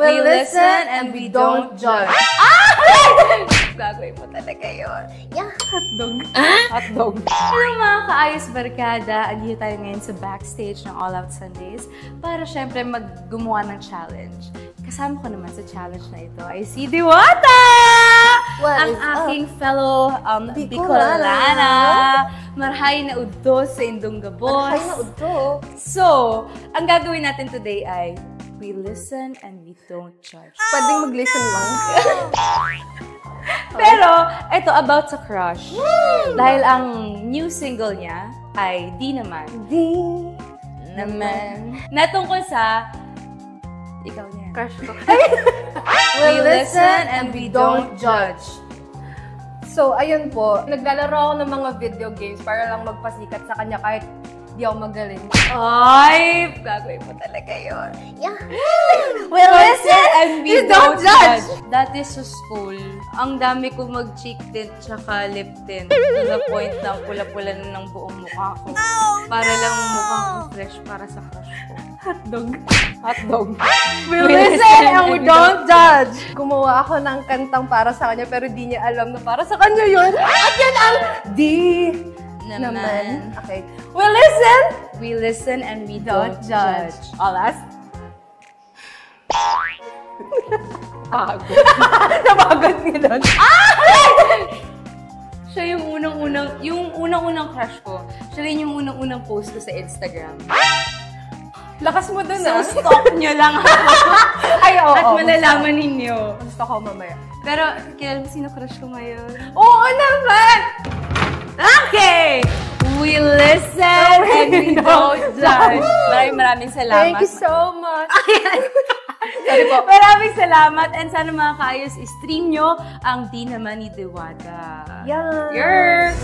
We listen and we don't judge. Gagawin mo talaga yun. Yeah, hotdog. Hotdog. Hello mga kaayos barkada! Andito tayo ngayon sa backstage ng All Out Sundays para syempre gumawa ng challenge. Kasama ko naman sa challenge na ito ay si Diwata! Ang aking fellow Bicolana. Marhay na udto sa Indong Gabos. Marhay na udto. So, ang gagawin natin today ay we listen and we don't judge. Pwedeng mag-listen lang. Pero, ito about sa crush. Dahil ang new single niya ay Di Naman. Di Naman. Natungkol sa ikaw niya. Crush ko. We listen and we don't judge. So, ayun po. Naglalaro ako ng mga video games para lang magpasikat sa kanya kahit di ako magaling. Ay! Gagawin mo talaga yun. Yeah. We listen and we don't judge. Dati sa school, ang dami ko mag-cheek tint tsaka lip tint. To the point na pula-pula na ng buong mukha ko. Para lang mukha ko fresh para sa crush ko. Hotdog. Hotdog. We listen and we don't judge. Gumawa ako ng kantang para sa kanya pero di niya alam na para sa kanya yun. At yan ang Di Naman. Okay. We listen and we don't judge. All us? Pagod. Napagod niya doon. Siya yung unang-unang crush ko. Siya rin yung unang-unang post ko sa Instagram. Lakas mo doon So, stalk nyo lang ako. Ay, oo. At malalaman ninyo. Gusto ko mamaya. Pero, kilala mo sino crush ko ngayon? Oo naman! Okay! We listen and we don't judge. Maraming salamat. Thank you so much. Sorry po. Maraming salamat and sana mga kaayos, i-stream nyo ang Di Naman ni Diwata. Yeah. Yer!